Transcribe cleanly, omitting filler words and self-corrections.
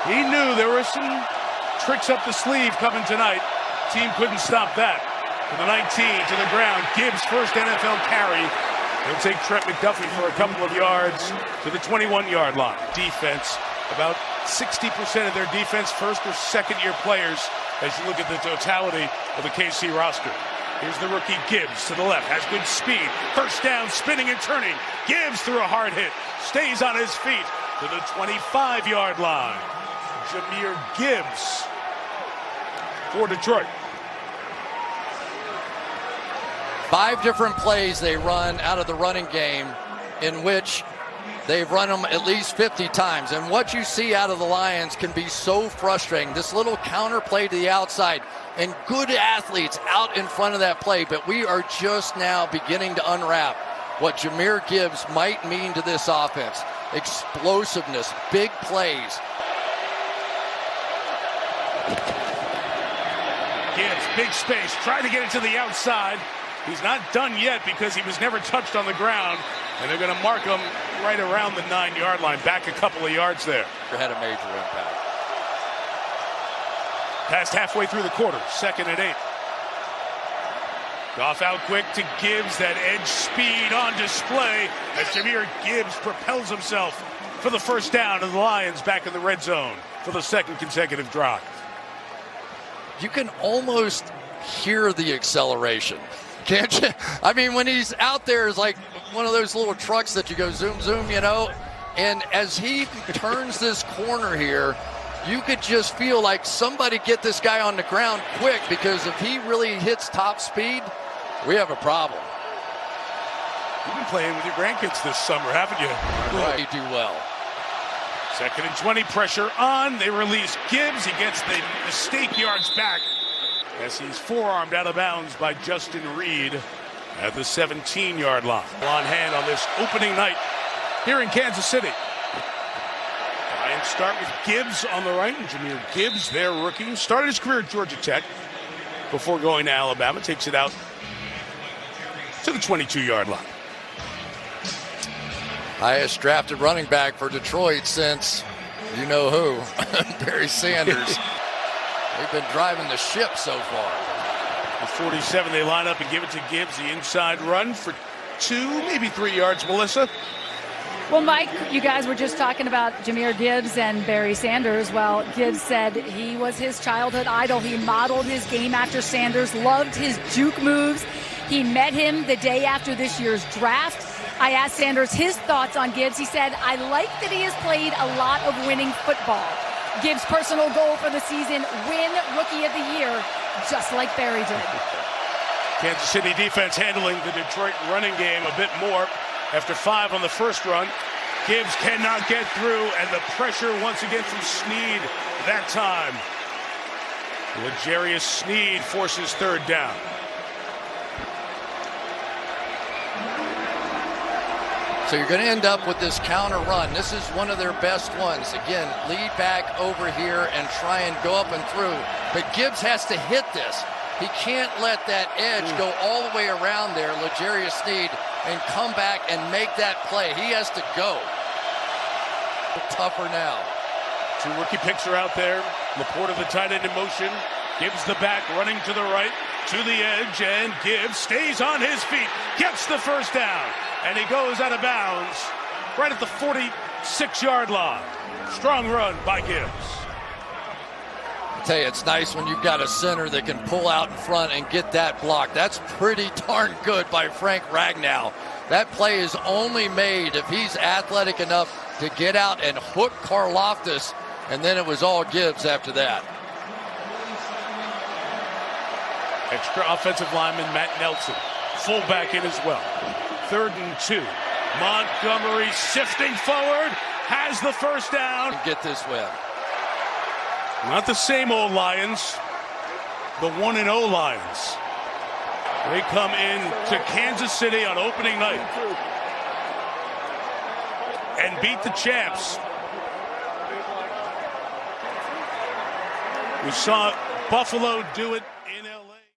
He knew there were some tricks up the sleeve coming tonight. Team couldn't stop that. To the 19, to the ground. Gibbs' first NFL carry. He'll take Trent McDuffie for a couple of yards to the 21-yard line. Defense, about 60% of their defense, first or second-year players, as you look at the totality of the KC roster. Here's the rookie Gibbs to the left, has good speed. First down, spinning and turning. Gibbs through a hard hit, stays on his feet to the 25-yard line. Jahmyr Gibbs for Detroit. 5 different plays they run out of the running game in which they've run them at least 50 times. And what you see out of the Lions can be so frustrating. This little counter play to the outside and good athletes out in front of that play. But we are just now beginning to unwrap what Jahmyr Gibbs might mean to this offense. Explosiveness, big plays. Gibbs, big space, trying to get it to the outside. He's not done yet because he was never touched on the ground, and they're going to mark him right around the 9-yard line, back a couple of yards there. Had a major impact. Past halfway through the quarter, 2nd and 8. Goff out quick to Gibbs, that edge speed on display as Jahmyr Gibbs propels himself for the first down, and the Lions back in the red zone for the 2nd consecutive drive. You can almost hear the acceleration. Can't you? I mean, when he's out there, it's like one of those little trucks that you go zoom, zoom, you know. And as he turns this corner here, you could just feel like somebody get this guy on the ground quick, because if he really hits top speed, we have a problem. You've been playing with your grandkids this summer, haven't you? Right. You do well. 2nd and 20, pressure on. They release Gibbs. He gets the mistake yards back as he's forearmed out of bounds by Justin Reed at the 17-yard line. On hand on this opening night here in Kansas City. Lions start with Gibbs on the right, and Jahmyr Gibbs, their rookie, started his career at Georgia Tech before going to Alabama. Takes it out to the 22-yard line. Highest drafted running back for Detroit since you know who, Barry Sanders. They've been driving the ship so far. The 47, they line up and give it to Gibbs, the inside run for 2, maybe 3 yards. Melissa? Well, Mike, you guys were just talking about Jahmyr Gibbs and Barry Sanders. Well, Gibbs said he was his childhood idol. He modeled his game after Sanders, loved his juke moves. He met him the day after this year's draft. I asked Sanders his thoughts on Gibbs. He said, I like that he has played a lot of winning football. Gibbs' personal goal for the season, win Rookie of the Year, just like Barry did. Kansas City defense handling the Detroit running game a bit more. After 5 on the first run, Gibbs cannot get through, and the pressure once again from Snead that time. L'Jarius Snead forces 3rd down. So you're going to end up with this counter run. This is one of their best ones. Again, lead back over here and try and go up and through. But Gibbs has to hit this. He can't let that edge go all the way around there, L'Jarius Snead, and come back and make that play. He has to go. Tougher now. 2 rookie picks are out there. Laporta, the tight end, in motion. Gibbs the back, running to the right, to the edge, and Gibbs stays on his feet, gets the first down, and he goes out of bounds right at the 46-yard line. Strong run by Gibbs. I tell you, it's nice when you've got a center that can pull out in front and get that block. That's pretty darn good by Frank Ragnow. That play is only made if he's athletic enough to get out and hook Karlaftis, and then it was all Gibbs after that. Extra offensive lineman Matt Nelson, fullback in as well. 3rd and 2. Montgomery sifting forward, has the first down. Get this win. Not the same old Lions, the 1-0 Lions. They come in to Kansas City on opening night and beat the champs. We saw Buffalo do it